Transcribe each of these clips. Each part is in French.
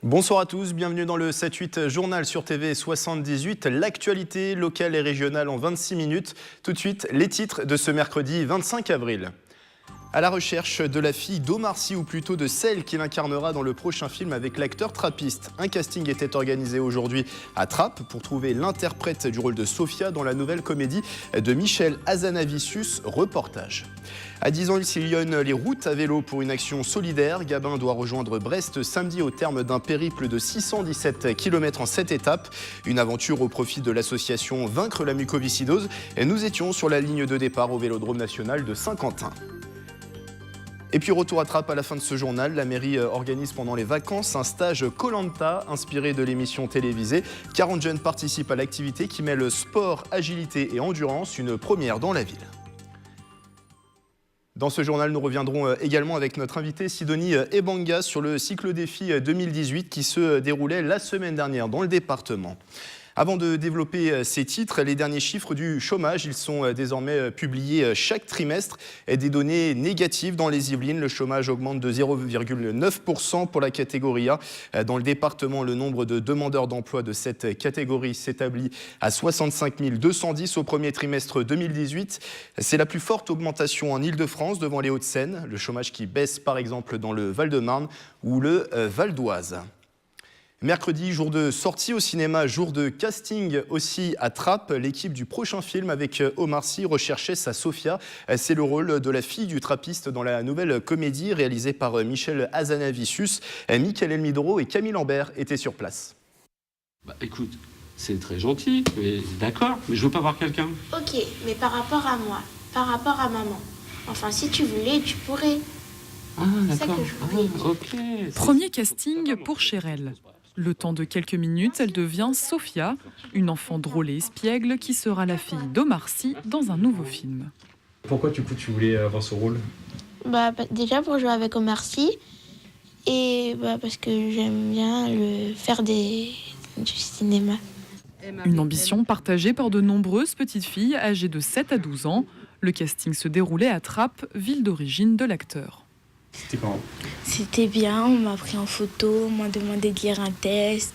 Bonsoir à tous, bienvenue dans le 7-8 journal sur TV 78. L'actualité locale et régionale en 26 minutes. Tout de suite, les titres de ce mercredi 25 avril. À la recherche de la fille d'Omar Sy, ou plutôt de celle qu'il incarnera dans le prochain film avec l'acteur trappiste. Un casting était organisé aujourd'hui à Trappes pour trouver l'interprète du rôle de Sophia dans la nouvelle comédie de Michel Hazanavicius, Reportage. À 10 ans, il sillonne les routes à vélo pour une action solidaire. Gabin doit rejoindre Brest samedi au terme d'un périple de 617 km en 7 étapes. Une aventure au profit de l'association Vaincre la mucoviscidose. Et nous étions sur la ligne de départ au Vélodrome national de Saint-Quentin. Et puis retour à Trappes à la fin de ce journal, la mairie organise pendant les vacances un stage Koh-Lanta inspiré de l'émission télévisée. 40 jeunes participent à l'activité qui mêle sport, agilité et endurance, une première dans la ville. Dans ce journal, nous reviendrons également avec notre invitée Sidonie Ebanga sur le cyclo-défi 2018 qui se déroulait la semaine dernière dans le département. Avant de développer ces titres, les derniers chiffres du chômage, ils sont désormais publiés chaque trimestre. Et des données négatives dans les Yvelines. Le chômage augmente de 0,9% pour la catégorie A. Dans le département, le nombre de demandeurs d'emploi de cette catégorie s'établit à 65 210 au premier trimestre 2018. C'est la plus forte augmentation en Île-de-France devant les Hauts-de-Seine. Le chômage qui baisse par exemple dans le Val-de-Marne ou le Val d'Oise. Mercredi, jour de sortie au cinéma, jour de casting aussi à Trappes. L'équipe du prochain film avec Omar Sy recherchait sa Sophia. C'est le rôle de la fille du trappiste dans la nouvelle comédie réalisée par Michel Hazanavicius. Mickaël Elmidoro et Camille Lambert étaient sur place. Écoute, c'est très gentil, mais d'accord, mais je veux pas voir quelqu'un. Ok, mais par rapport à moi, par rapport à maman. Enfin, si tu voulais, tu pourrais. Ah, d'accord. Ok. Premier casting pour Chérelle. Le temps de quelques minutes, elle devient Sophia, une enfant drôle et espiègle qui sera la fille d'Omar Sy dans un nouveau film. Pourquoi tu voulais avoir ce rôle ? Déjà pour jouer avec Omar Sy et parce que j'aime bien faire du cinéma. Une ambition partagée par de nombreuses petites filles âgées de 7 à 12 ans. Le casting se déroulait à Trappes, ville d'origine de l'acteur. C'était comment ? C'était bien, on m'a pris en photo, on m'a demandé de lire un test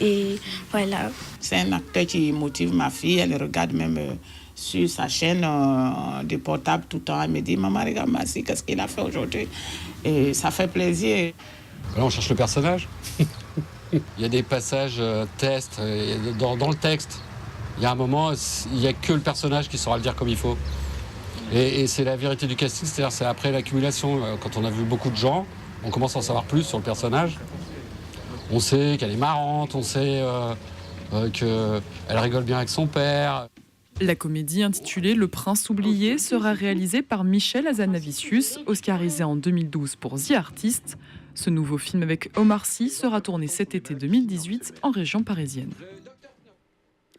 et voilà. C'est un acteur qui motive ma fille, elle regarde même sur sa chaîne de portable tout le temps. Elle me dit « Maman, regarde Massi, qu'est-ce qu'il a fait aujourd'hui ?» Et ça fait plaisir. Là, on cherche le personnage. Il y a des passages tests dans le texte. Il y a un moment, il n'y a que le personnage qui saura le dire comme il faut. Et c'est la vérité du casting, c'est-à-dire c'est après l'accumulation, quand on a vu beaucoup de gens, on commence à en savoir plus sur le personnage. On sait qu'elle est marrante, on sait qu'elle rigole bien avec son père. La comédie intitulée Le Prince oublié sera réalisée par Michel Hazanavicius, oscarisé en 2012 pour The Artist. Ce nouveau film avec Omar Sy sera tourné cet été 2018 en région parisienne.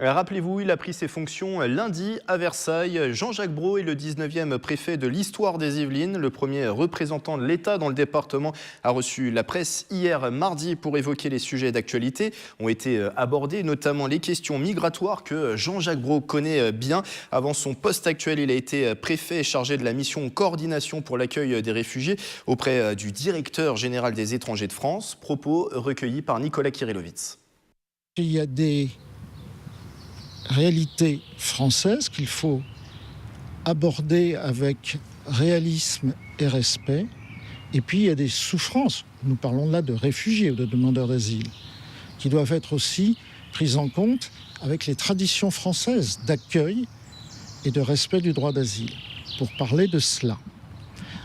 Rappelez-vous, il a pris ses fonctions lundi à Versailles. Jean-Jacques Brault est le 19e préfet de l'histoire des Yvelines. Le premier représentant de l'État dans le département a reçu la presse hier mardi pour évoquer les sujets d'actualité. Ont été abordés notamment les questions migratoires que Jean-Jacques Brault connaît bien. Avant son poste actuel, il a été préfet chargé de la mission coordination pour l'accueil des réfugiés auprès du directeur général des étrangers de France. Propos recueillis par Nicolas Kirillovitz. Il y a des réalité française qu'il faut aborder avec réalisme et respect. Et puis il y a des souffrances, nous parlons là de réfugiés ou de demandeurs d'asile, qui doivent être aussi prises en compte avec les traditions françaises d'accueil et de respect du droit d'asile, pour parler de cela.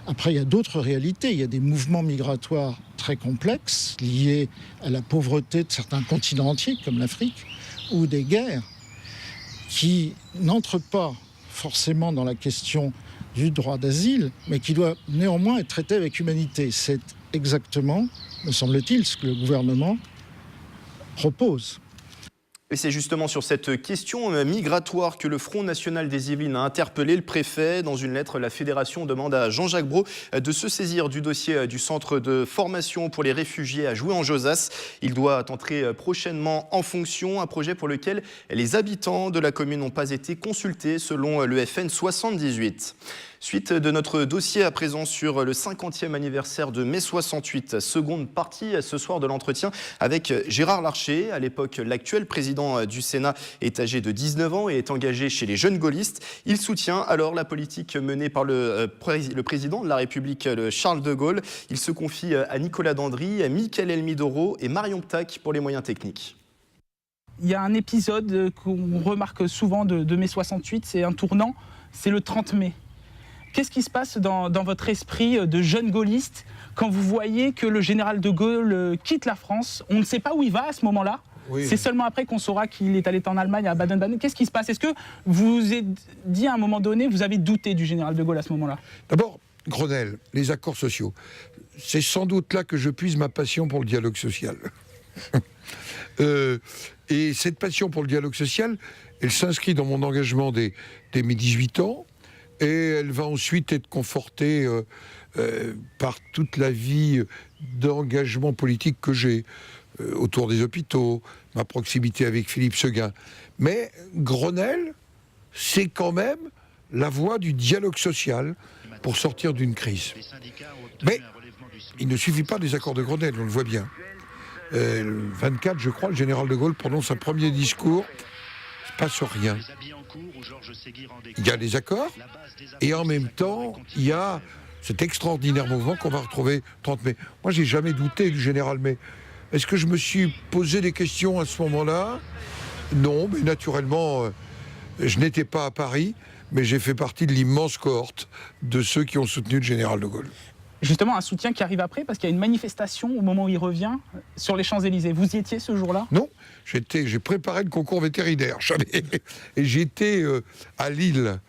Après, il y a d'autres réalités, il y a des mouvements migratoires très complexes, liés à la pauvreté de certains continents entiers, comme l'Afrique, ou des guerres, qui n'entre pas forcément dans la question du droit d'asile, mais qui doit néanmoins être traité avec humanité. C'est exactement, me semble-t-il, ce que le gouvernement propose. Et c'est justement sur cette question migratoire que le Front National des Yvelines a interpellé le préfet. Dans une lettre, la fédération demande à Jean-Jacques Brault de se saisir du dossier du centre de formation pour les réfugiés à Jouy-en-Josas. Il doit entrer prochainement en fonction, un projet pour lequel les habitants de la commune n'ont pas été consultés selon le FN 78. Suite de notre dossier à présent sur le 50e anniversaire de mai 68. Seconde partie ce soir de l'entretien avec Gérard Larcher. À l'époque, l'actuel président du Sénat est âgé de 19 ans et est engagé chez les jeunes gaullistes. Il soutient alors la politique menée par le président de la République, Charles de Gaulle. Il se confie à Nicolas Dandry, à Mickaël Elmidoro et Marion Ptac pour les moyens techniques. Il y a un épisode qu'on remarque souvent de mai 68, c'est un tournant, c'est le 30 mai. Qu'est-ce qui se passe dans votre esprit de jeune gaulliste quand vous voyez que le général de Gaulle quitte la France? On ne sait pas où il va à ce moment-là. Oui. C'est seulement après qu'on saura qu'il est allé en Allemagne, à Baden-Baden. Qu'est-ce qui se passe? Est-ce que vous vous êtes dit à un moment donné, vous avez douté du général de Gaulle à ce moment-là? D'abord, Grenelle, les accords sociaux. C'est sans doute là que je puise ma passion pour le dialogue social. Et cette passion pour le dialogue social, elle s'inscrit dans mon engagement dès mes 18 ans. Et elle va ensuite être confortée par toute la vie d'engagement politique que j'ai autour des hôpitaux, ma proximité avec Philippe Seguin. Mais Grenelle, c'est quand même la voie du dialogue social pour sortir d'une crise. Mais il ne suffit pas des accords de Grenelle, on le voit bien. Le 24, je crois, le général de Gaulle prononce un premier discours. Il ne se passe rien. Il y a des accords, et en même temps, il y a cet extraordinaire mouvement qu'on va retrouver 30 mai. Moi, j'ai jamais douté du général May. Est-ce que je me suis posé des questions à ce moment-là? Non, mais naturellement, je n'étais pas à Paris, mais j'ai fait partie de l'immense cohorte de ceux qui ont soutenu le général de Gaulle. Justement, un soutien qui arrive après, parce qu'il y a une manifestation au moment où il revient sur les Champs-Élysées. Vous y étiez ce jour-là? Non, j'ai préparé le concours vétérinaire. Et j'étais à Lille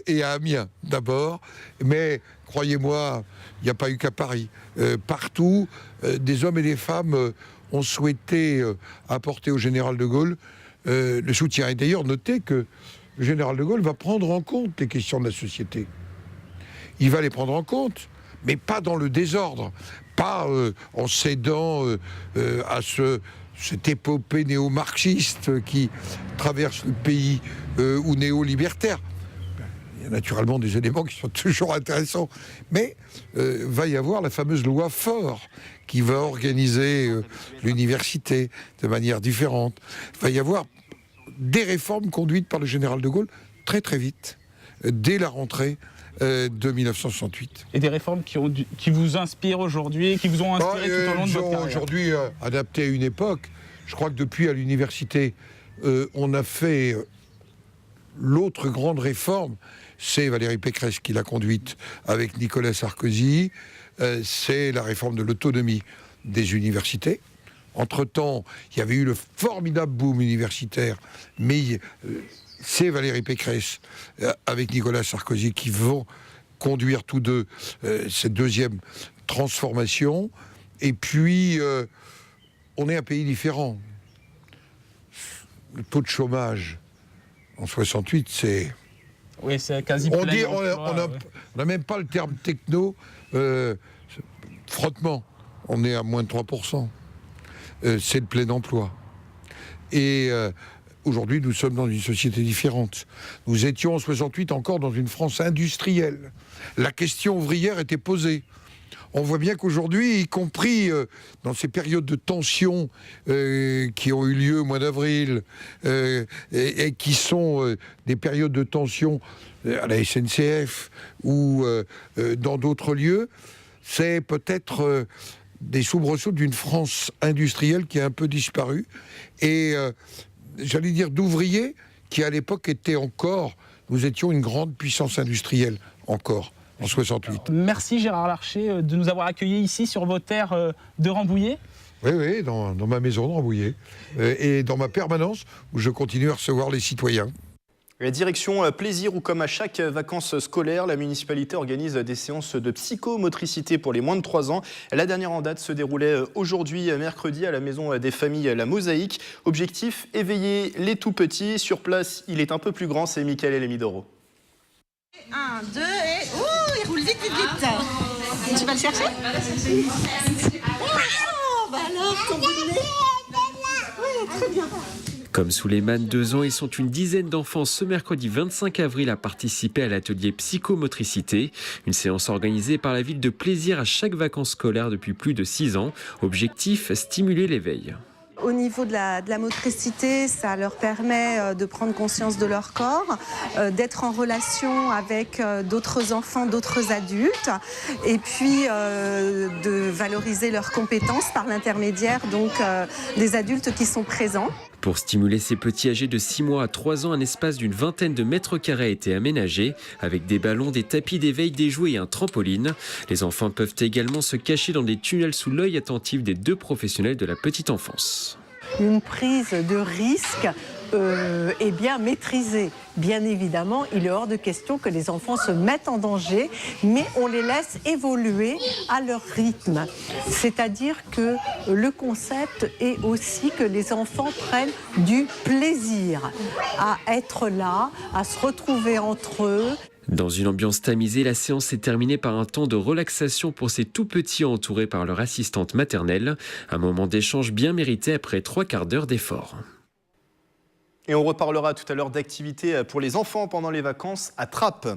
et à Amiens d'abord. Mais croyez-moi, il n'y a pas eu qu'à Paris. Partout, des hommes et des femmes ont souhaité apporter au général de Gaulle le soutien. Et d'ailleurs, notez que le général de Gaulle va prendre en compte les questions de la société. Il va les prendre en compte, mais pas dans le désordre, pas en cédant à cette épopée néo-marxiste qui traverse le pays ou néo-libertaire. Il y a naturellement des éléments qui sont toujours intéressants, mais va y avoir la fameuse loi Faure qui va organiser l'université de manière différente. Il va y avoir des réformes conduites par le général de Gaulle très très vite, dès la rentrée de 1968. Et des réformes qui vous inspirent aujourd'hui, qui vous ont inspiré tout au long de votre carrière. Aujourd'hui, adapté à une époque, je crois que depuis à l'université, on a fait l'autre grande réforme, c'est Valérie Pécresse qui l'a conduite avec Nicolas Sarkozy, c'est la réforme de l'autonomie des universités. Entre-temps, il y avait eu le formidable boom universitaire, mais c'est Valérie Pécresse avec Nicolas Sarkozy qui vont conduire tous deux cette deuxième transformation. Et puis, on est un pays différent. Le taux de chômage en 68, c'est... Oui, c'est quasi on n'a même pas le terme techno, frottement. On est à moins de 3%. C'est le plein emploi. Et aujourd'hui, nous sommes dans une société différente. Nous étions en 68 encore dans une France industrielle. La question ouvrière était posée. On voit bien qu'aujourd'hui, y compris dans ces périodes de tension qui ont eu lieu au mois d'avril et qui sont des périodes de tension à la SNCF ou dans d'autres lieux, c'est peut-être des soubresauts d'une France industrielle qui a un peu disparu et j'allais dire d'ouvriers qui à l'époque étaient encore, nous étions une grande puissance industrielle encore. En 68. Merci Gérard Larcher de nous avoir accueillis ici sur vos terres de Rambouillet. Oui, dans ma maison de Rambouillet et dans ma permanence où je continue à recevoir les citoyens. La direction plaisir où comme à chaque vacances scolaires, la municipalité organise des séances de psychomotricité pour les moins de 3 ans. La dernière en date se déroulait aujourd'hui mercredi à la maison des familles La Mosaïque. Objectif, éveiller les tout petits. Sur place, il est un peu plus grand, c'est Michael Lemidoro. 1, 2 et... Ouh, il roule vite, vite, vite. Tu vas le chercher? Oh, bah alors, ton bout de nez. Oui, très bien. Comme Souleymane, 2 ans, ils sont une dizaine d'enfants ce mercredi 25 avril à participer à l'atelier psychomotricité, une séance organisée par la ville de Plaisir à chaque vacances scolaires depuis plus de 6 ans. Objectif, stimuler l'éveil. Au niveau de la motricité, ça leur permet de prendre conscience de leur corps, d'être en relation avec d'autres enfants, d'autres adultes, et puis de valoriser leurs compétences par l'intermédiaire donc des adultes qui sont présents. Pour stimuler ces petits âgés de 6 mois à 3 ans, un espace d'une vingtaine de mètres carrés a été aménagé, avec des ballons, des tapis d'éveil, des jouets et un trampoline. Les enfants peuvent également se cacher dans des tunnels sous l'œil attentif des 2 professionnels de la petite enfance. Une prise de risque est bien maîtrisée. Bien évidemment, il est hors de question que les enfants se mettent en danger, mais on les laisse évoluer à leur rythme. C'est-à-dire que le concept est aussi que les enfants prennent du plaisir à être là, à se retrouver entre eux. Dans une ambiance tamisée, la séance s'est terminée par un temps de relaxation pour ces tout petits entourés par leur assistante maternelle. Un moment d'échange bien mérité après 3 quarts d'heure d'effort. Et on reparlera tout à l'heure d'activités pour les enfants pendant les vacances à Trappes.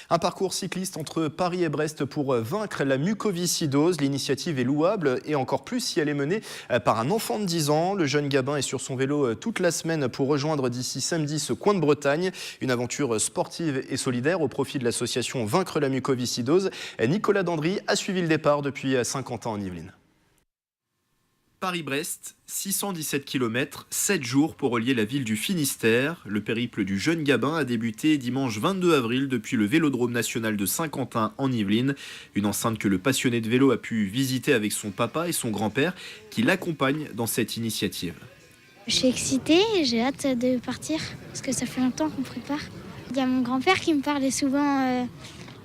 Un parcours cycliste entre Paris et Brest pour vaincre la mucoviscidose. L'initiative est louable et encore plus si elle est menée par un enfant de 10 ans. Le jeune Gabin est sur son vélo toute la semaine pour rejoindre d'ici samedi ce coin de Bretagne. Une aventure sportive et solidaire au profit de l'association Vaincre la mucoviscidose. Nicolas Dandry a suivi le départ depuis 50 ans en Yvelines. Paris-Brest, 617 km, 7 jours pour relier la ville du Finistère. Le périple du jeune Gabin a débuté dimanche 22 avril depuis le Vélodrome national de Saint-Quentin en Yvelines. Une enceinte que le passionné de vélo a pu visiter avec son papa et son grand-père qui l'accompagnent dans cette initiative. Je suis excitée et j'ai hâte de partir parce que ça fait longtemps qu'on prépare. Il y a mon grand-père qui me parlait souvent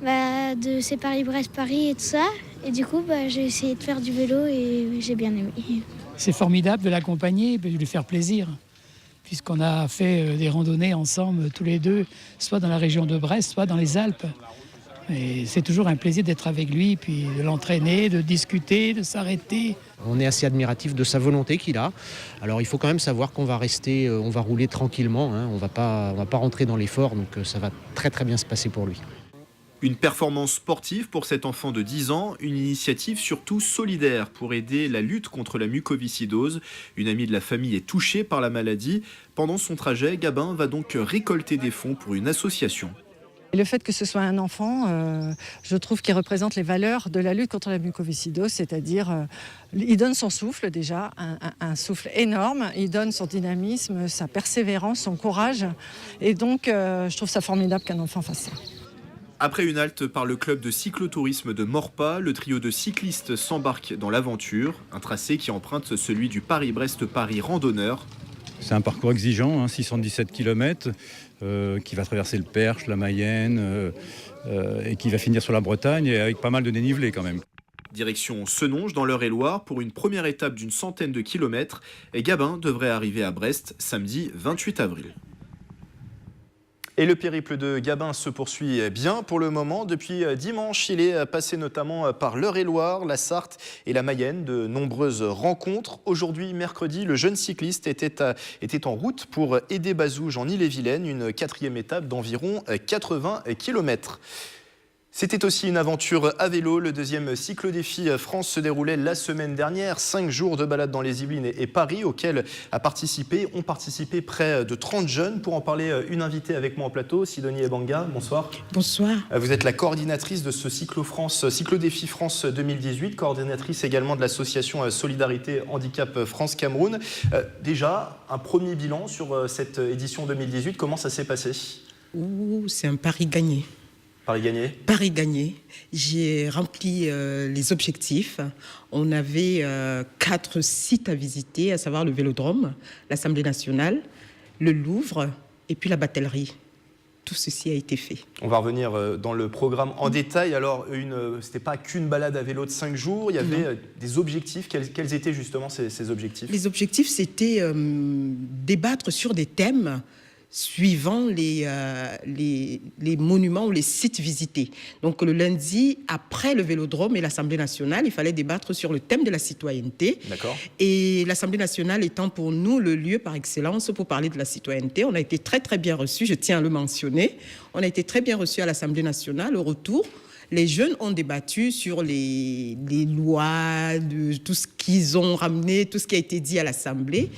de ces Paris-Brest-Paris et tout ça. Et du coup, j'ai essayé de faire du vélo et j'ai bien aimé. C'est formidable de l'accompagner et de lui faire plaisir, puisqu'on a fait des randonnées ensemble, tous les deux, soit dans la région de Brest, soit dans les Alpes. Et c'est toujours un plaisir d'être avec lui, puis de l'entraîner, de discuter, de s'arrêter. On est assez admiratif de sa volonté qu'il a. Alors il faut quand même savoir qu'on va rester, on va rouler tranquillement, hein. On va pas rentrer dans l'effort, donc ça va très très bien se passer pour lui. Une performance sportive pour cet enfant de 10 ans, une initiative surtout solidaire pour aider la lutte contre la mucoviscidose. Une amie de la famille est touchée par la maladie. Pendant son trajet, Gabin va donc récolter des fonds pour une association. Et le fait que ce soit un enfant, je trouve qu'il représente les valeurs de la lutte contre la mucoviscidose, c'est-à-dire il donne son souffle déjà, un souffle énorme, il donne son dynamisme, sa persévérance, son courage. Et donc je trouve ça formidable qu'un enfant fasse ça. Après une halte par le club de cyclotourisme de Maurepas, le trio de cyclistes s'embarque dans l'aventure, un tracé qui emprunte celui du Paris-Brest-Paris randonneur. C'est un parcours exigeant, 617 km, qui va traverser le Perche, la Mayenne, et qui va finir sur la Bretagne, et avec pas mal de dénivelé quand même. Direction Senonges dans l'Eure-et-Loire pour une première étape d'une centaine de kilomètres. Et Gabin devrait arriver à Brest samedi 28 avril. Et le périple de Gabin se poursuit bien pour le moment. Depuis dimanche, il est passé notamment par l'Eure-et-Loire, la Sarthe et la Mayenne. De nombreuses rencontres. Aujourd'hui, mercredi, le jeune cycliste était en route pour Aidé-Bazouges en Ille-et-Vilaine, une 4e étape d'environ 80 km. C'était aussi une aventure à vélo. Le 2e cyclodéfi France se déroulait la semaine dernière. 5 jours de balade dans les Yvelines et Paris auxquels ont participé près de 30 jeunes. Pour en parler, une invitée avec moi en plateau, Sidonie Ebanga. Bonsoir. Bonsoir. Vous êtes la coordinatrice de ce cyclodéfi France 2018, coordinatrice également de l'association Solidarité Handicap France Cameroun. Déjà, un premier bilan sur cette édition 2018. Comment ça s'est passé ? C'est un pari gagné. Paris gagné. Paris gagné. J'ai rempli les objectifs. On avait 4 sites à visiter, à savoir le Vélodrome, l'Assemblée nationale, le Louvre et puis la Batellerie. tout ceci a été fait. On va revenir dans le programme en détail. Alors, c'était pas qu'une balade à vélo de 5 jours, il y avait des objectifs. Quels étaient justement ces objectifs? Les objectifs, c'était débattre sur des thèmes suivant les monuments ou les sites visités. Donc le lundi, après le Vélodrome et l'Assemblée nationale, il fallait débattre sur le thème de la citoyenneté. D'accord. Et l'Assemblée nationale étant pour nous le lieu par excellence pour parler de la citoyenneté, on a été très très bien reçus, je tiens à le mentionner. On a été très bien reçus à l'Assemblée nationale. Au retour, les jeunes ont débattu sur les lois, de tout ce qu'ils ont ramené, tout ce qui a été dit à l'Assemblée.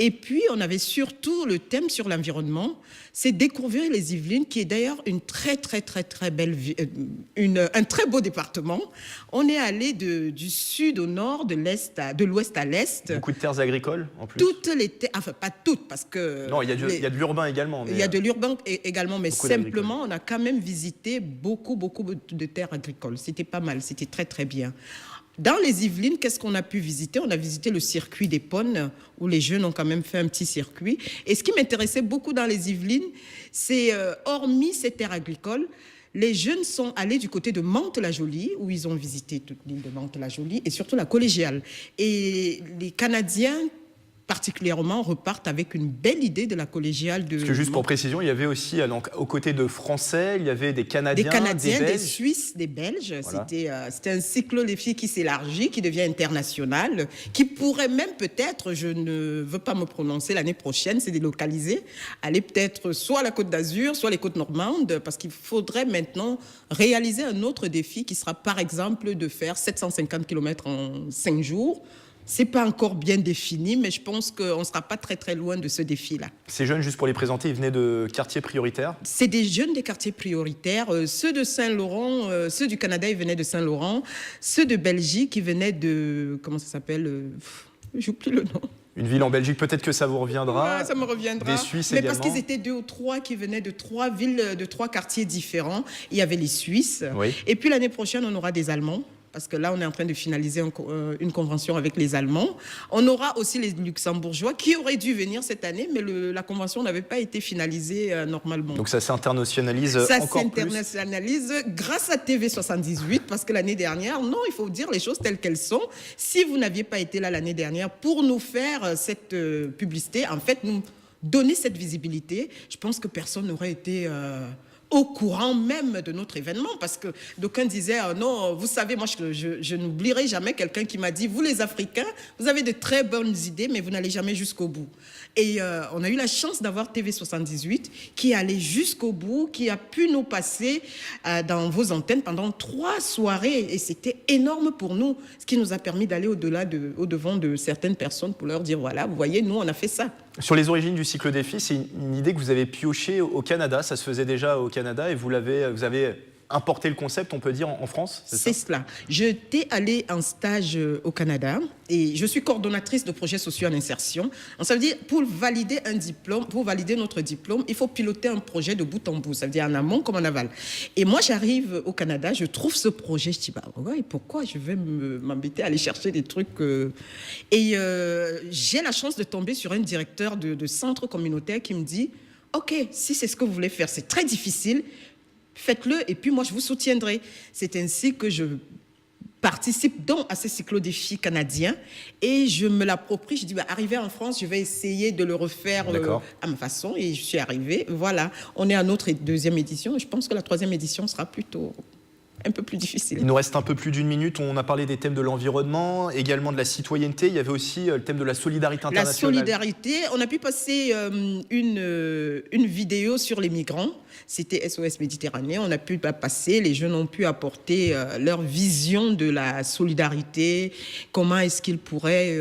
Et puis, on avait surtout le thème sur l'environnement, c'est découvrir les Yvelines, qui est d'ailleurs une très, très, très, très belle ville, un très beau département. On est allé du sud au nord, de l'ouest à l'est. Beaucoup de terres agricoles, en plus. Toutes les terres, enfin, pas toutes, parce que... Non, il y a de l'urbain également. Il y a de l'urbain également, mais simplement, on a quand même visité beaucoup, beaucoup de terres agricoles. C'était pas mal, c'était très, très bien. Dans les Yvelines, qu'est-ce qu'on a pu visiter? On a visité le circuit des Ponnes, où les jeunes ont quand même fait un petit circuit. Et ce qui m'intéressait beaucoup dans les Yvelines, c'est, hormis ces terres agricoles, les jeunes sont allés du côté de Mantes-la-Jolie, où ils ont visité toute l'île de Mantes-la-Jolie, et surtout la collégiale. Et les Canadiens, particulièrement, repartent avec une belle idée de la collégiale de... Parce que juste pour précision, il y avait aussi, donc, aux côtés de Français, il y avait des Canadiens, des Belges. Des Suisses, des Belges. Voilà. C'était un cyclo-défi qui s'élargit, qui devient international, qui pourrait même peut-être, je ne veux pas me prononcer, l'année prochaine, c'est délocalisé, aller peut-être soit à la Côte d'Azur, soit les Côtes normandes, parce qu'il faudrait maintenant réaliser un autre défi qui sera par exemple de faire 750 km en 5 jours. Ce n'est pas encore bien défini, mais je pense qu'on ne sera pas très très loin de ce défi-là. Ces jeunes, juste pour les présenter, ils venaient de quartiers prioritaires? C'est des jeunes des quartiers prioritaires. Ceux de Saint-Laurent, ceux du Canada, ils venaient de Saint-Laurent. Ceux de Belgique, ils venaient de... Comment ça s'appelle? J'oublie le nom. Une ville en Belgique, peut-être que ça vous reviendra. Ouais, ça me reviendra. Des Suisses mais également. Parce qu'ils étaient 2 ou 3 qui venaient de 3 villes, de 3 quartiers différents. Il y avait les Suisses. Oui. Et puis l'année prochaine, on aura des Allemands. Parce que là, on est en train de finaliser une convention avec les Allemands. On aura aussi les Luxembourgeois qui auraient dû venir cette année, mais la convention n'avait pas été finalisée normalement. Donc ça s'internationalise encore plus. Ça s'internationalise grâce à TV78, parce que l'année dernière, non, il faut dire les choses telles qu'elles sont. Si vous n'aviez pas été là l'année dernière pour nous faire cette publicité, en fait, nous donner cette visibilité, je pense que personne n'aurait été... au courant même de notre événement, parce que d'aucuns disaient non, vous savez, moi je n'oublierai jamais quelqu'un qui m'a dit, vous les Africains, vous avez de très bonnes idées, mais vous n'allez jamais jusqu'au bout. Et on a eu la chance d'avoir TV78 qui est allé jusqu'au bout, qui a pu nous passer dans vos antennes pendant 3 soirées, et c'était énorme pour nous, ce qui nous a permis d'aller au-devant de certaines personnes pour leur dire, voilà, vous voyez, nous on a fait ça. Sur les origines du cyclo-défi, c'est une idée que vous avez piochée au Canada, ça se faisait déjà au Canada, et vous avez importé le concept, on peut dire, en France, c'est cela. J'étais allée en stage au Canada et je suis coordonnatrice de projets sociaux en insertion. Donc, ça veut dire, pour valider un diplôme, pour valider notre diplôme, il faut piloter un projet de bout en bout. Ça veut dire en amont comme en aval. Et moi, j'arrive au Canada, je trouve ce projet, je dis, bah ouais, pourquoi je vais m'embêter à aller chercher des trucs Et j'ai la chance de tomber sur un directeur de centre communautaire qui me dit, OK, si c'est ce que vous voulez faire, c'est très difficile, faites-le et puis moi je vous soutiendrai. C'est ainsi que je participe donc à ces cyclo-défis canadiens et je me l'approprie. Je dis, arrivé en France, je vais essayer de le refaire à ma façon, et je suis arrivée. Voilà, on est à notre 2e édition et je pense que la 3e édition sera plutôt un peu plus difficile. Il nous reste un peu plus d'1 minute. On a parlé des thèmes de l'environnement, également de la citoyenneté. Il y avait aussi le thème de la solidarité internationale. La solidarité, on a pu passer une vidéo sur les migrants. C'était SOS Méditerranée. On a pu passer, les jeunes ont pu apporter leur vision de la solidarité, comment est-ce qu'ils pourraient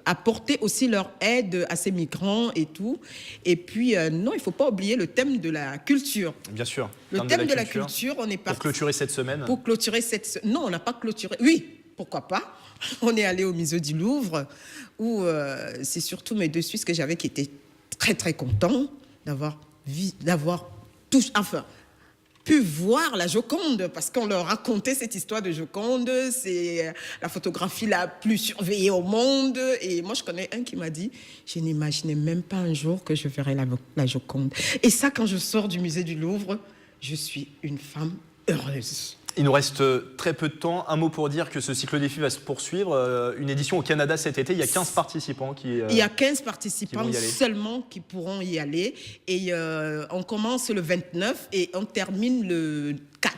apporter aussi leur aide à ces migrants et tout. Et puis, non, il ne faut pas oublier le thème de la culture. Bien sûr. Le thème de la culture, on est parti. Pour clôturer cette semaine. Pour clôturer cette semaine. Non, on n'a pas clôturé. Oui, pourquoi pas. On est allé au musée du Louvre, où c'est surtout mes 2 Suisses que j'avais qui étaient très, très contents d'avoir pu voir la Joconde, parce qu'on leur racontait cette histoire de Joconde, c'est la photographie la plus surveillée au monde. Et moi, je connais un qui m'a dit, je n'imaginais même pas un jour que je verrais la Joconde. Et ça, quand je sors du musée du Louvre, je suis une femme heureuse. Il nous reste très peu de temps. Un mot pour dire que ce cyclo-défi va se poursuivre. Une édition au Canada cet été. Il y a 15 participants qui Il y a 15 participants qui seulement qui pourront y aller. Et on commence le 29 et on termine le 4.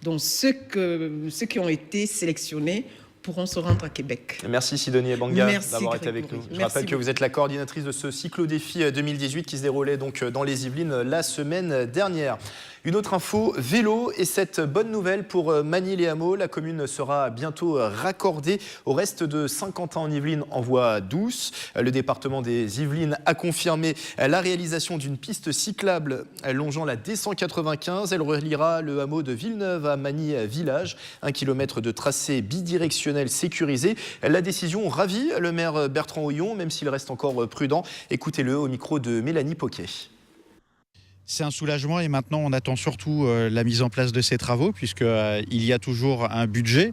Donc ceux qui ont été sélectionnés pourront se rendre à Québec. Merci Sidonie Ebanga Merci, d'avoir été avec nous. Grégory. Je rappelle que beaucoup. vous êtes la coordinatrice de ce cyclo-défi 2018 qui se déroulait donc dans les Yvelines la semaine dernière. Une autre info, vélo, et cette bonne nouvelle pour Magny-les-Hameaux. La commune sera bientôt raccordée au reste de Saint-Quentin en Yvelines en voie douce. Le département des Yvelines a confirmé la réalisation d'une piste cyclable longeant la D195. Elle reliera le hameau de Villeneuve à Magny-Village. 1 kilomètre de tracé bidirectionnel sécurisé. La décision ravit le maire Bertrand Houillon, même s'il reste encore prudent. Écoutez-le au micro de Mélanie Poquet. C'est un soulagement et maintenant on attend surtout la mise en place de ces travaux puisqu'il y a toujours un budget,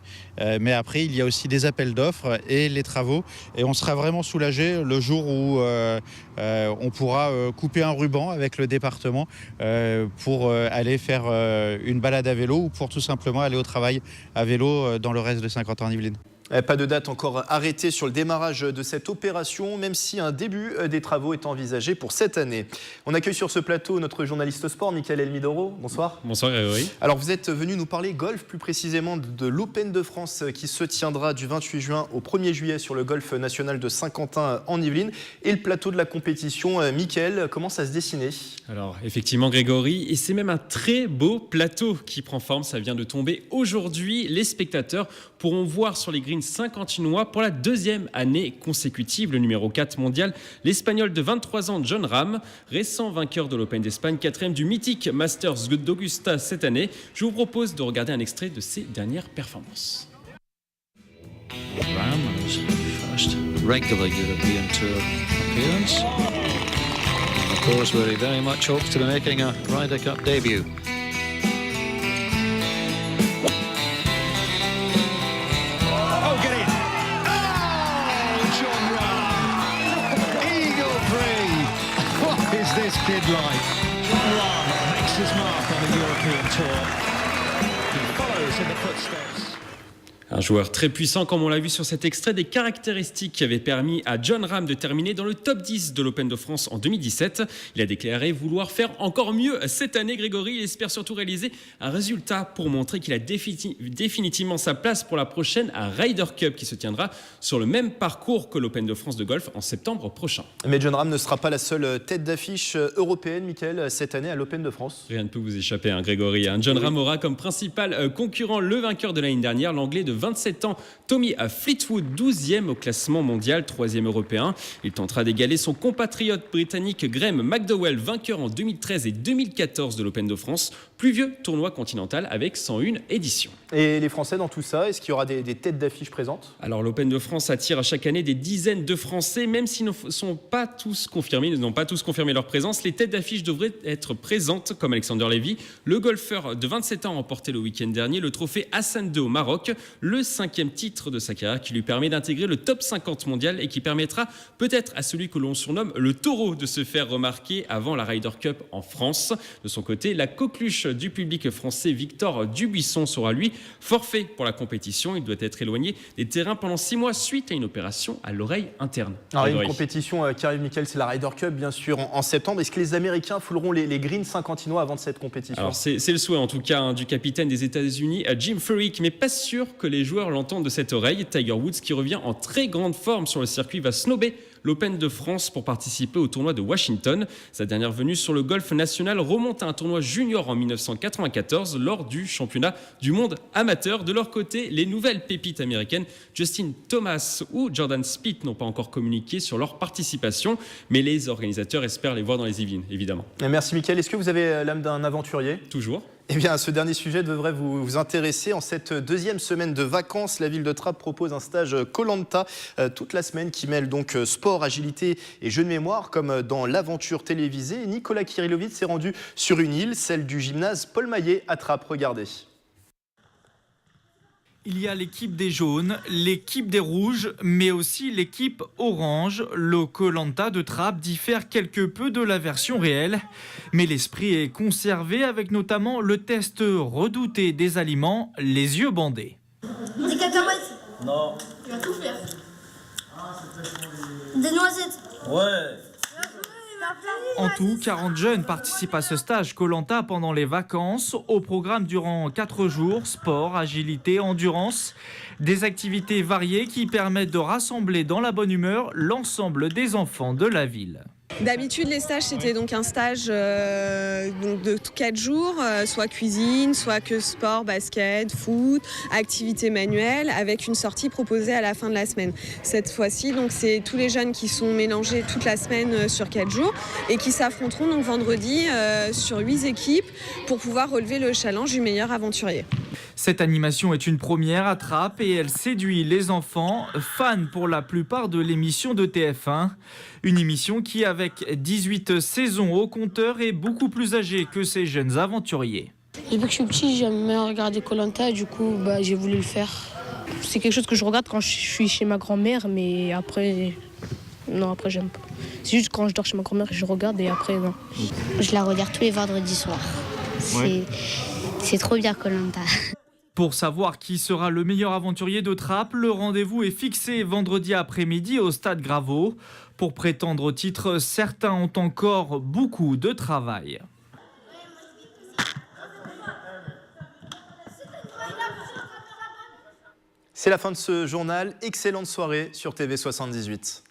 mais après il y a aussi des appels d'offres et les travaux, et on sera vraiment soulagé le jour où on pourra couper un ruban avec le département pour aller faire une balade à vélo ou pour tout simplement aller au travail à vélo dans le reste de Saint-Quentin-en-Yvelines. Pas de date encore arrêtée sur le démarrage de cette opération, même si un début des travaux est envisagé pour cette année. On accueille sur ce plateau notre journaliste sport, Michael Elmidoro. Bonsoir. Bonsoir Grégory. Alors vous êtes venu nous parler golf, plus précisément de l'Open de France qui se tiendra du 28 juin au 1er juillet sur le golf national de Saint-Quentin en Yvelines. Et le plateau de la compétition, Michael, commence à se dessiner. Alors effectivement Grégory, et c'est même un très beau plateau qui prend forme, ça vient de tomber aujourd'hui. Les spectateurs pourront voir sur les greens saint-quentinois pour la deuxième année consécutive le numéro 4 mondial, l'Espagnol de 23 ans Jon Rahm, récent vainqueur de l'Open d'Espagne, 4e du mythique Masters d'Augusta cette année. Je vous propose de regarder un extrait de ses dernières performances. Rahm was first regular European Tour appearance. Of course, where he very much hopes to be making a Ryder Cup debut. This kid like Jon Rahm makes his mark on the European Tour. He follows in the footsteps. Un joueur très puissant, comme on l'a vu sur cet extrait, des caractéristiques qui avaient permis à Jon Rahm de terminer dans le top 10 de l'Open de France en 2017. Il a déclaré vouloir faire encore mieux cette année, Grégory. Il espère surtout réaliser un résultat pour montrer qu'il a définitivement sa place pour la prochaine Ryder Cup qui se tiendra sur le même parcours que l'Open de France de golf en septembre prochain. Mais Jon Rahm ne sera pas la seule tête d'affiche européenne, Michael, cette année à l'Open de France. Rien ne peut vous échapper, Grégory. Jon Rahm aura comme principal concurrent le vainqueur de l'année dernière, l'Anglais de 27 ans, Tommy Fleetwood, 12e au classement mondial, 3e européen. Il tentera d'égaler son compatriote britannique Graham McDowell, vainqueur en 2013 et 2014 de l'Open de France, plus vieux tournoi continental avec 101 éditions. Et les Français dans tout ça, est-ce qu'il y aura des têtes d'affiche présentes ? Alors l'Open de France attire chaque année des dizaines de Français, même s'ils ne sont pas tous confirmés, ils n'ont pas tous confirmé leur présence. Les têtes d'affiche devraient être présentes, comme Alexander Levy. Le golfeur de 27 ans a remporté le week-end dernier le trophée Hassan II au Maroc, le 5e titre de sa carrière qui lui permet d'intégrer le top 50 mondial et qui permettra peut-être à celui que l'on surnomme le taureau de se faire remarquer avant la Ryder Cup en France. De son côté, la coqueluche du public français Victor Dubuisson sera lui forfait pour la compétition. Il doit être éloigné des terrains pendant 6 mois suite à une opération à l'oreille interne. Alors, une compétition qui arrive, Michael, c'est la Ryder Cup, bien sûr, en septembre. Est-ce que les Américains fouleront les greens saint-quentinois avant de cette compétition ? Alors, c'est le souhait, en tout cas, du capitaine des États-Unis, Jim Furyk, mais pas sûr que les joueurs l'entendent de cette oreille. Tiger Woods, qui revient en très grande forme sur le circuit, va snobber l'Open de France pour participer au tournoi de Washington. Sa dernière venue sur le golf national remonte à un tournoi junior en 1994 lors du championnat du monde amateur. De leur côté, les nouvelles pépites américaines Justin Thomas ou Jordan Spieth n'ont pas encore communiqué sur leur participation, mais les organisateurs espèrent les voir dans les Yvelines, évidemment. Merci Mickaël. Est-ce que vous avez l'âme d'un aventurier ? Toujours. Eh bien, ce dernier sujet devrait vous intéresser. En cette deuxième semaine de vacances, la ville de Trappes propose un stage Koh-Lanta toute la semaine qui mêle donc sport, agilité et jeux de mémoire, comme dans l'aventure télévisée. Nicolas Kirillovitz s'est rendu sur une île, celle du gymnase Paul Maillet à Trappes. Regardez. Il y a l'équipe des jaunes, l'équipe des rouges, mais aussi l'équipe orange. Le Koh-Lanta de Trappes diffère quelque peu de la version réelle, mais l'esprit est conservé avec notamment le test redouté des aliments, les yeux bandés. Des cacahuètes? Non. Tu vas tout faire. Des noisettes? Ouais. En tout, 40 jeunes participent à ce stage Koh-Lanta pendant les vacances. Au programme durant 4 jours, sport, agilité, endurance. Des activités variées qui permettent de rassembler dans la bonne humeur l'ensemble des enfants de la ville. D'habitude, les stages, c'était donc un stage donc de 4 jours, soit cuisine, soit que sport, basket, foot, activités manuelles, avec une sortie proposée à la fin de la semaine. Cette fois-ci, donc, c'est tous les jeunes qui sont mélangés toute la semaine sur 4 jours et qui s'affronteront donc vendredi sur 8 équipes pour pouvoir relever le challenge du meilleur aventurier. Cette animation est une première à Trappes et elle séduit les enfants, fans pour la plupart de l'émission de TF1. Une émission qui, avec 18 saisons au compteur, est beaucoup plus âgée que ces jeunes aventuriers. Depuis que je suis petit, j'aime bien regarder Koh-Lanta, du coup j'ai voulu le faire. C'est quelque chose que je regarde quand je suis chez ma grand-mère, mais après, non, après j'aime pas. C'est juste quand je dors chez ma grand-mère que je regarde et après, non. Je la regarde tous les vendredis soirs. C'est trop bien Koh-Lanta. Pour savoir qui sera le meilleur aventurier de Trappes, le rendez-vous est fixé vendredi après-midi au stade Graveau. Pour prétendre au titre, certains ont encore beaucoup de travail. C'est la fin de ce journal. Excellente soirée sur TV78.